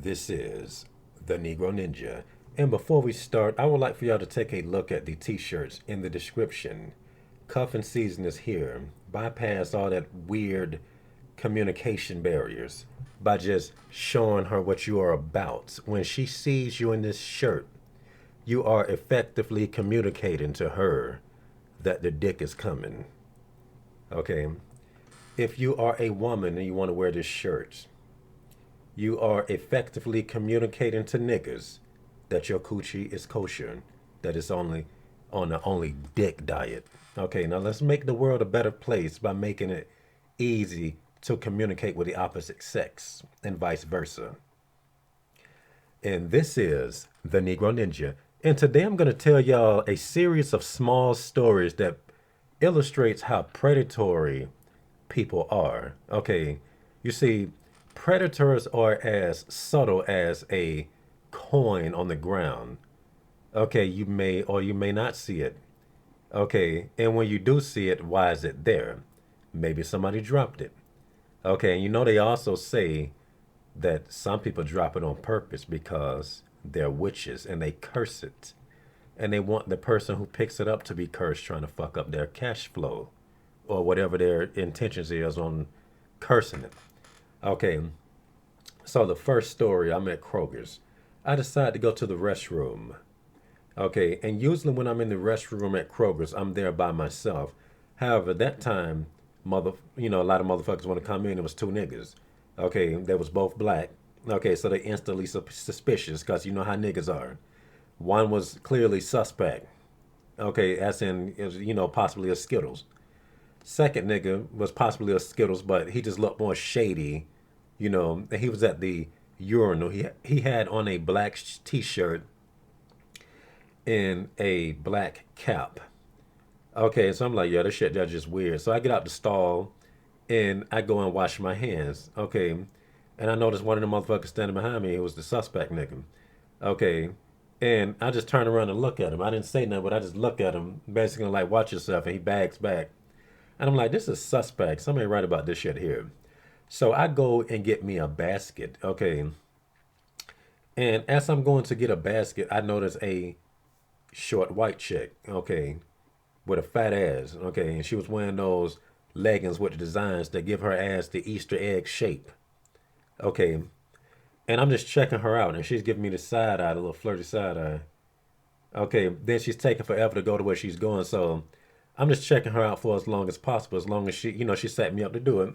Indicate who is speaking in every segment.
Speaker 1: This is the Negro Ninja. And before we start, I would like for y'all to take a look at the t shirts in the description. Cuffing season is here. Bypass all that weird communication barriers by just showing her what you are about. When she sees you in this shirt, you are effectively communicating to her that the dick is coming. Okay? If you are a woman and you want to wear this shirt, you are effectively communicating to niggas that your coochie is kosher, that it's only on the only dick diet. Okay, now let's make the world a better place by making it easy to communicate with the opposite sex and vice versa. And this is the Negro Ninja. And today I'm going to tell y'all a series of small stories that illustrates how predatory people are. Okay, you see, predators are as subtle as a coin on the ground. Okay, you may or you may not see it. Okay, and when you do see it, why is it there? Maybe somebody dropped it. Okay, and you know they also say that some people drop it on purpose because they're witches and they curse it. And they want the person who picks it up to be cursed, trying to fuck up their cash flow or whatever their intentions is on cursing it. Okay, so the first story, I'm at Kroger's. I decided to go to the restroom. Okay, and usually when I'm in the restroom at Kroger's, I'm there by myself. However, that time, a lot of motherfuckers want to come in. It was two niggas. Okay, they was both black. Okay, so they instantly suspicious because you know how niggas are. One was clearly suspect. Okay, as in, it was, possibly a Skittles. Second nigga was possibly a Skittles, but he just looked more shady. And he was at the urinal. He had on a black t-shirt and a black cap. Okay, so I'm like, yeah, this shit that's just weird. So I get out the stall and I go and wash my hands. Okay, and I noticed one of the motherfuckers standing behind me. It was the suspect nigga. Okay, and I just turn around and look at him. I didn't say nothing, but I just look at him, basically like, watch yourself. And he bags back. And I'm like, this is suspect. Somebody write about this shit here. So I go and get me a basket. Okay. And as I'm going to get a basket, I notice a short white chick. Okay. With a fat ass. Okay. And she was wearing those leggings with the designs that give her ass the Easter egg shape. Okay. And I'm just checking her out. And she's giving me the side eye, the little flirty side eye. Okay. Then she's taking forever to go to where she's going. So I'm just checking her out for as long as possible, as long as she set me up to do it.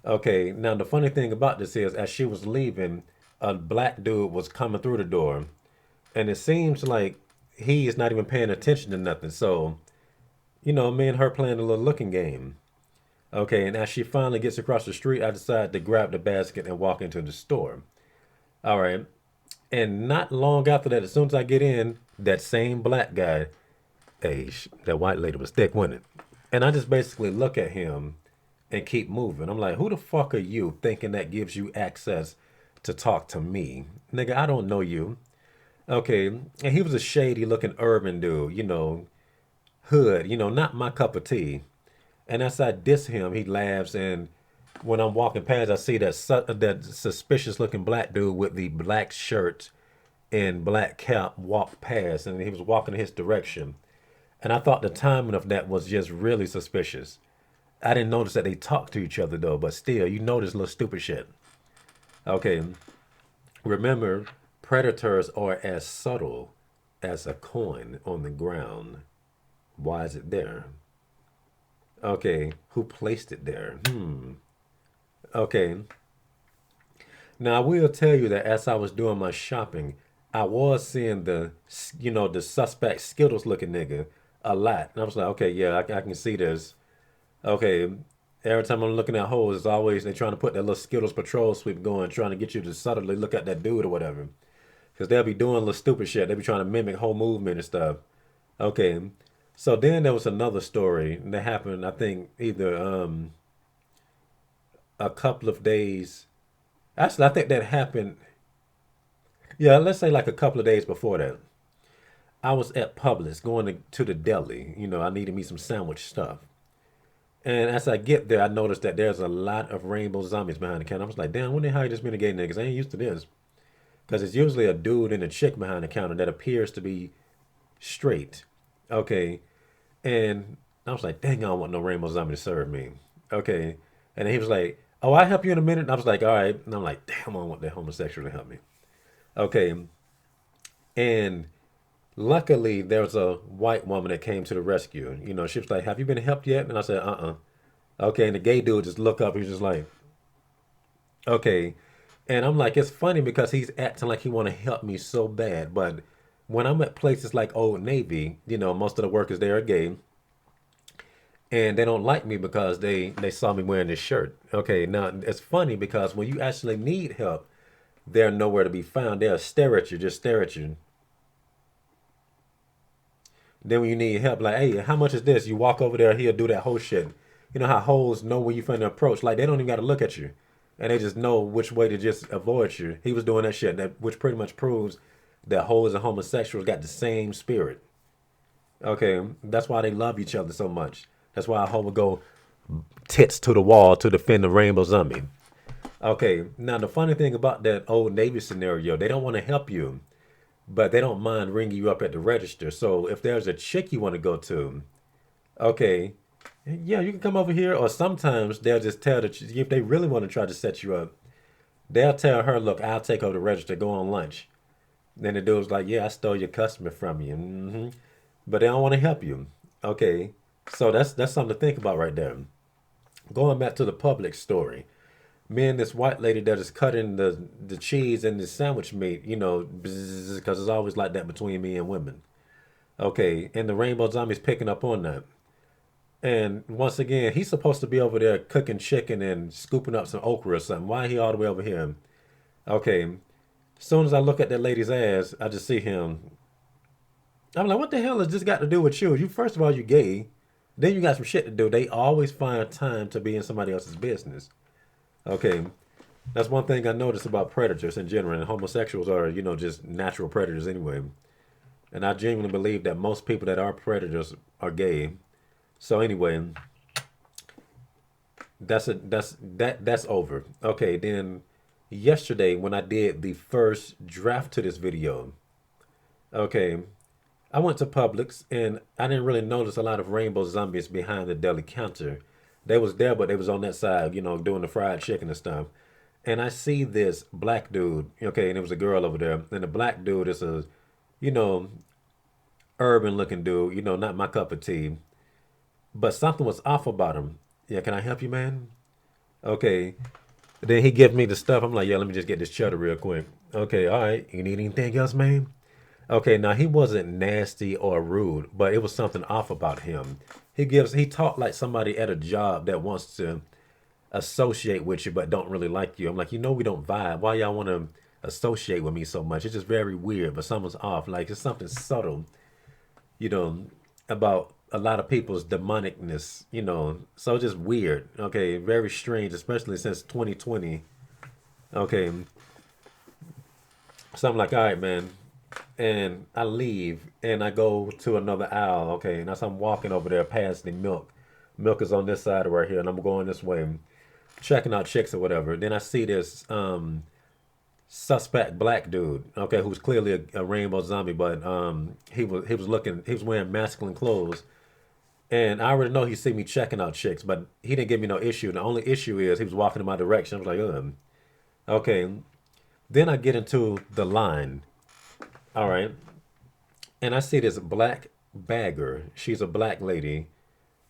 Speaker 1: Okay, now the funny thing about this is, as she was leaving, a black dude was coming through the door, and it seems like he is not even paying attention to nothing. So, me and her playing a little looking game. Okay, and as she finally gets across the street, I decide to grab the basket and walk into the store. All right, and not long after that, as soon as I get in, that same black guy, hey, that white lady was thick, wasn't it? And I just basically look at him and keep moving. I'm like, who the fuck are you thinking that gives you access to talk to me? Nigga, I don't know you. Okay. And he was a shady looking urban dude, hood, not my cup of tea. And as I diss him, he laughs. And when I'm walking past, I see that suspicious looking black dude with the black shirt and black cap walk past. And he was walking in his direction. And I thought the timing of that was just really suspicious. I didn't notice that they talked to each other though, but still, you notice little stupid shit. Okay, remember, predators are as subtle as a coin on the ground. Why is it there? Okay, who placed it there? Okay, now I will tell you that as I was doing my shopping, I was seeing the suspect Skittles looking nigga a lot. And I was like, okay, yeah, I can see this. Okay, every time I'm looking at hoes, it's always they trying to put that little Skittles patrol sweep going, trying to get you to subtly look at that dude or whatever. Because they'll be doing little stupid shit. They be trying to mimic whole movement and stuff. Okay, so then there was another story that happened, I think, either a couple of days. Actually, I think that happened, yeah, let's say like a couple of days before that. I was at Publix going to the deli. I needed me some sandwich stuff. And as I get there, I noticed that there's a lot of rainbow zombies behind the counter. I was like, damn, when the hell you just been gay niggas? I ain't used to this. because it's usually a dude and a chick behind the counter that appears to be straight. Okay, and I was like, dang, I don't want no rainbow zombie to serve me. Okay, and he was like, oh, I'll help you in a minute. And I was like, all right, and I'm like, damn, I don't want that homosexual to help me. Okay, and luckily there was a white woman that came to the rescue. She was like, have you been helped yet? And I said, uh-uh. Okay, and the gay dude just looked up. He was just like, okay. And I'm like, it's funny because he's acting like he want to help me so bad. But when I'm at places like Old Navy, most of the workers there are gay. And they don't like me because they saw me wearing this shirt. Okay, now it's funny because when you actually need help, they're nowhere to be found. They'll stare at you, just stare at you. Then when you need help, like, hey, how much is this? You walk over there, he'll do that whole shit. You know how hoes know when you finna approach. Like, they don't even got to look at you. And they just know which way to just avoid you. He was doing that shit, which pretty much proves that hoes and homosexuals got the same spirit. Okay, that's why they love each other so much. That's why a hoe would go tits to the wall to defend the rainbow zombie. Okay, now the funny thing about that Old Navy scenario, they don't want to help you, but they don't mind ringing you up at the register. So if there's a chick you want to go to, okay, yeah, you can come over here. Or sometimes they'll just tell if they really want to try to set you up, they'll tell her, look, I'll take over the register, go on lunch. Then the dude's like, yeah, I stole your customer from you. But they don't want to help you. Okay, so that's something to think about right there. Going back to the Publix story, me and this white lady that is cutting the cheese and the sandwich meat, because it's always like that between me and women. Okay, and the rainbow zombie's picking up on that. And once again, he's supposed to be over there cooking chicken and scooping up some okra or something. Why he all the way over here? Okay, as soon as I look at that lady's ass, I just see him. I'm like, what the hell has this got to do with you? You first of all, you gay. Then you got some shit to do. They always find time to be in somebody else's business. Okay, that's one thing I noticed about predators in general. And homosexuals are, just natural predators anyway. And I genuinely believe that most people that are predators are gay. So anyway, that's over. Okay, then yesterday when I did the first draft to this video, okay, I went to Publix and I didn't really notice a lot of rainbow zombies behind the deli counter. They was there, but they was on that side, doing the fried chicken and stuff. And I see this black dude, okay, and it was a girl over there. And the black dude is a, you know, urban looking dude, not my cup of tea. But something was off about him. Yeah, can I help you, man? Okay. Then he gives me the stuff. I'm like, yeah, let me just get this cheddar real quick. Okay, all right. You need anything else, man? Okay, now he wasn't nasty or rude, but it was something off about him. He talked like somebody at a job that wants to associate with you but don't really like you. I'm like, we don't vibe. Why y'all want to associate with me so much? It's just very weird, but something's off. Like it's something subtle, you know, about a lot of people's demonicness. So just weird. Okay, very strange, especially since 2020. Okay, so I'm like, all right, man. And I leave and I go to another aisle. Okay, and as I'm walking over there past the milk, milk is on this side right here, and I'm going this way, checking out chicks or whatever. Then I see this suspect black dude. Okay, who's clearly a rainbow zombie, but he was wearing masculine clothes, and I already know he see me checking out chicks, but he didn't give me no issue. The only issue is he was walking in my direction. I was like, okay. Then I get into the line. All right. And I see this black bagger. She's a black lady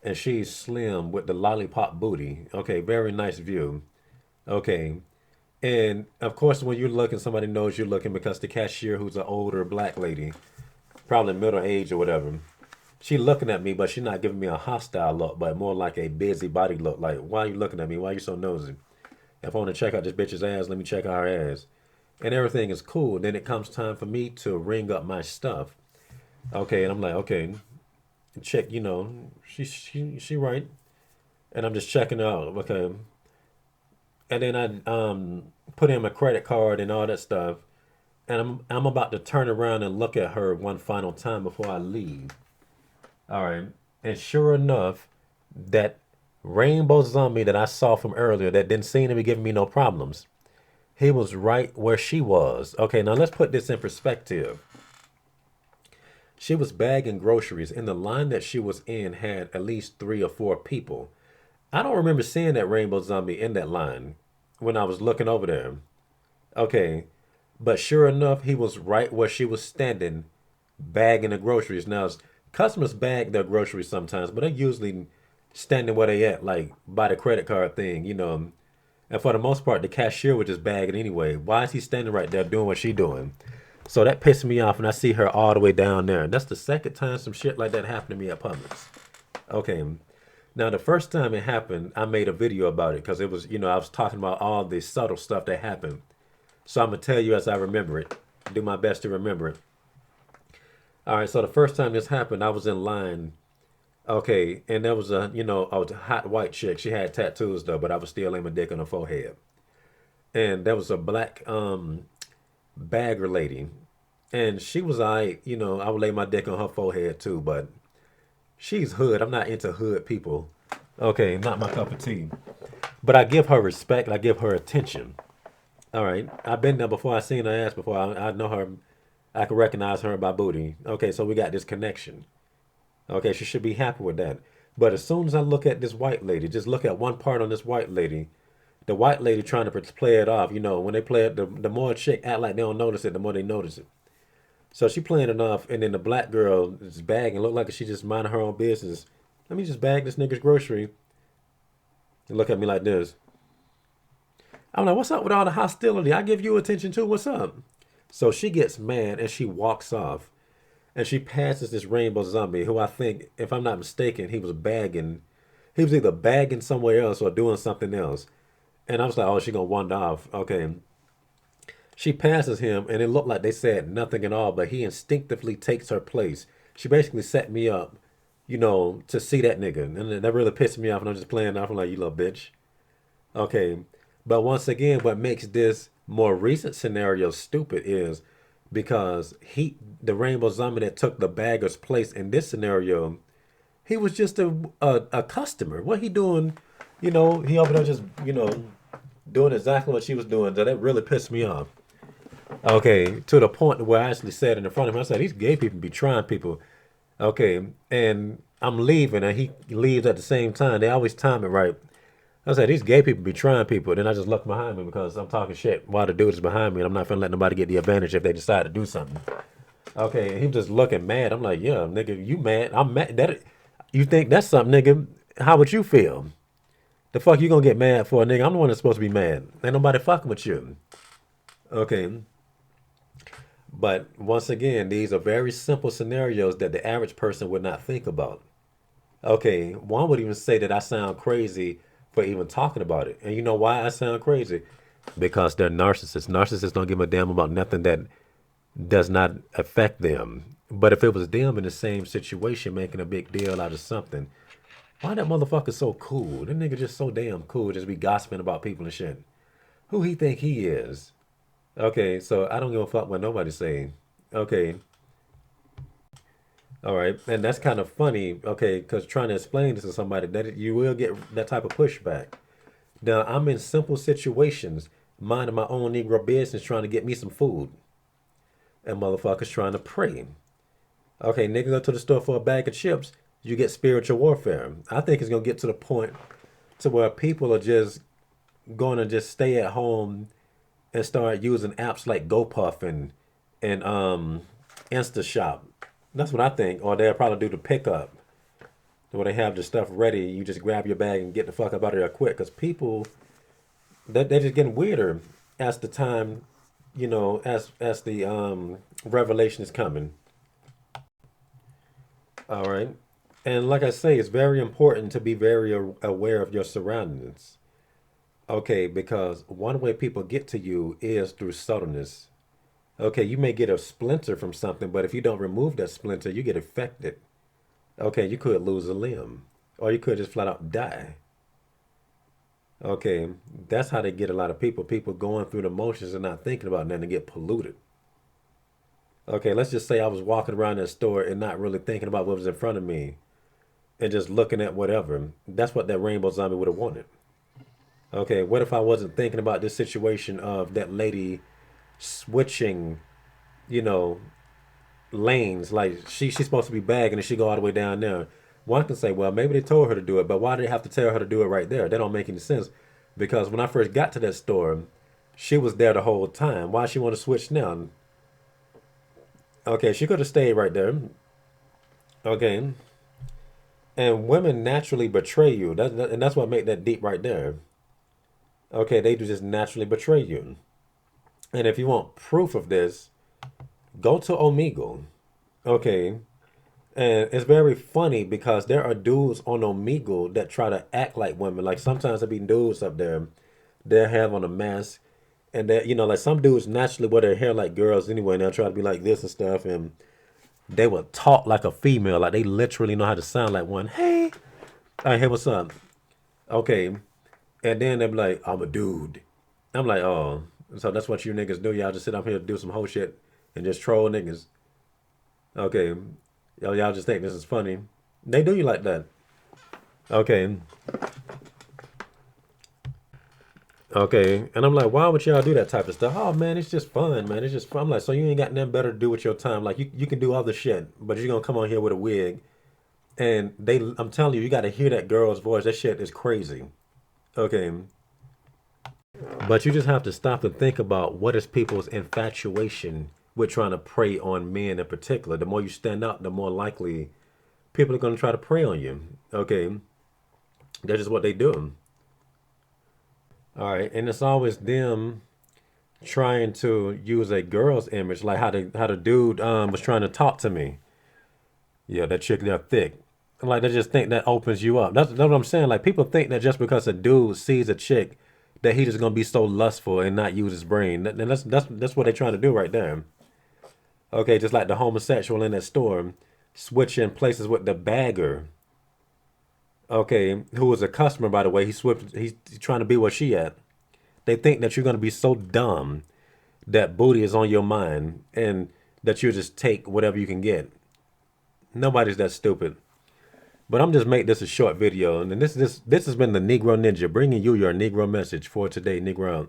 Speaker 1: and she's slim with the lollipop booty. Okay, very nice view. Okay. And of course, when you're looking, somebody knows you're looking because the cashier, who's an older black lady, probably middle age or whatever, she looking at me, but she's not giving me a hostile look, but more like a busybody look. Like, why are you looking at me? Why are you so nosy? If I want to check out this bitch's ass, let me check out her ass. And everything is cool. Then it comes time for me to ring up my stuff. Okay, and I'm like, okay, check. She right, and I'm just checking out. Okay, and then I put in my credit card and all that stuff, and I'm about to turn around and look at her one final time before I leave. All right, and sure enough, that rainbow zombie that I saw from earlier that didn't seem to be giving me no problems. He was right where she was. Okay, now let's put this in perspective. She was bagging groceries, and the line that she was in had at least 3 or 4 people. I don't remember seeing that rainbow zombie in that line when I was looking over there. Okay, but sure enough, he was right where she was standing, bagging the groceries. Now, customers bag their groceries sometimes, but they're usually standing where they at, like by the credit card thing, you know. And for the most part, the cashier would just bag it anyway. Why is he standing right there doing what she doing? So that pissed me off, and I see her all the way down there. That's the second time some shit like that happened to me at Publix. Okay. Now, the first time it happened, I made a video about it because it was, I was talking about all the subtle stuff that happened. So I'm going to tell you as I remember it, do my best to remember it. All right, so the first time this happened, I was in line. Okay, and there was a hot white chick. She had tattoos though, but I was still laying my dick on her forehead. And there was a black bagger lady, and she was I would lay my dick on her forehead too, but she's hood. I'm not into hood people. Okay, not my cup of tea. But I give her respect. I give her attention. All right, I've been there before. I seen her ass before. I know her. I can recognize her by booty. Okay, so we got this connection. Okay, she should be happy with that. But as soon as I look at this white lady, just look at one part on this white lady. The white lady trying to play it off. When they play it, the more chick act like they don't notice it, the more they notice it. So she playing it off, and then the black girl is bagging, look like she just minding her own business. Let me just bag this nigga's grocery. And look at me like this. I'm like, what's up with all the hostility? I give you attention too. What's up? So she gets mad and she walks off. And she passes this rainbow zombie who I think, if I'm not mistaken, he was bagging. He was either bagging somewhere else or doing something else. And I was like, oh, she gonna wander off. Okay. She passes him and it looked like they said nothing at all, but he instinctively takes her place. She basically set me up, to see that nigga. And that really pissed me off, and I'm just playing off. I'm like, you little bitch. Okay. But once again, what makes this more recent scenario stupid is because the rainbow zombie that took the bagger's place in this scenario, he was just a customer. What he doing? He over there just, doing exactly what she was doing. So that really pissed me off. Okay, to the point where I actually said in front of him, I said, these gay people be trying people. Okay, and I'm leaving, and he leaves at the same time. They always time it right. I said, these gay people be trying people. Then I just look behind me because I'm talking shit while the dude is behind me, and I'm not finna let nobody get the advantage if they decide to do something. Okay, and he was just looking mad. I'm like, yeah, nigga, you mad? I'm mad. You think that's something, nigga? How would you feel? The fuck you gonna get mad for, nigga? I'm the one that's supposed to be mad. Ain't nobody fucking with you. Okay. But once again, these are very simple scenarios that the average person would not think about. Okay, one would even say that I sound crazy for even talking about it. And you know why I sound crazy? Because they're narcissists. Narcissists don't give a damn about nothing that does not affect them. But if it was them in the same situation making a big deal out of something, why that motherfucker so cool? That nigga just so damn cool, just be gossiping about people and shit. Who he think he is? Okay, so I don't give a fuck what nobody's saying. Okay, all right, and that's kind of funny. Okay, because trying to explain this to somebody that you will get that type of pushback. Now I'm in simple situations, minding my own Negro business, trying to get me some food, and motherfuckers trying to pray. Okay, nigga, go to the store for a bag of chips. You get spiritual warfare. I think it's gonna get to the point to where people are just going to just stay at home and start using apps like GoPuff and InstaShop. That's what I think. Or they'll probably do the pickup where they have the stuff ready. You just grab your bag and get the fuck up out of there quick. Because people, they're just getting weirder as the time, as the revelation is coming. All right. And like I say, it's very important to be very aware of your surroundings. Okay, because one way people get to you is through subtleness. Okay, you may get a splinter from something, but if you don't remove that splinter, you get affected. Okay, you could lose a limb, or you could just flat out die. Okay, that's how they get a lot of people. People going through the motions and not thinking about nothing and get polluted. Okay, let's just say I was walking around that store and not really thinking about what was in front of me and just looking at whatever. That's what that rainbow zombie would have wanted. Okay, what if I wasn't thinking about this situation of that lady switching, you know, lanes? Like she's supposed to be bagging and she go all the way down there. One can say, well, maybe they told her to do it, but why did they have to tell her to do it right there? That don't make any sense. Because when I first got to that store, she was there the whole time. Why she want to switch now? Okay, she could have stayed right there. Okay, and women naturally betray you. And that's what make that deep right there. Okay, they do just naturally betray you. And if you want proof of this, go to Omegle. Okay, and it's very funny because there are dudes on Omegle that try to act like women. Like sometimes there be dudes up there, they have on a mask, and that like some dudes naturally wear their hair like girls anyway, and they'll try to be like this and stuff, and they will talk like a female, like they literally know how to sound like one. Hey, hey, what's up? Okay, and then they're like, I'm a dude. I'm like, oh, so that's what you niggas do? Y'all just sit up here to do some whole shit and just troll niggas. Okay, y'all just think this is funny. They do you like that. Okay, okay, and I'm like, why would y'all do that type of stuff? Oh man, it's just fun, man. It's just fun. I'm like, so you ain't got nothing better to do with your time. Like you can do other shit, but you're gonna come on here with a wig, and I'm telling you, you got to hear that girl's voice. That shit is crazy. Okay, but you just have to stop and think about what is people's infatuation with trying to prey on men in particular. The more you stand out, the more likely people are going to try to prey on you. Okay, that's just what they do. All right, and it's always them trying to use a girl's image, like how the dude was trying to talk to me. Yeah, that chick they're thick. Like they just think that opens you up. That's what I'm saying. Like people think that just because a dude sees a chick, that he just gonna be so lustful and not use his brain. And that's what they're trying to do right there. Okay, just like the homosexual in that store, switching places with the bagger. Okay, who was a customer by the way. He switched. He's trying to be where she at. They think that you're gonna be so dumb that booty is on your mind and that you just take whatever you can get. Nobody's that stupid. But I'm just make this a short video, and this has been the Negro Ninja bringing you your Negro message for today, Negro.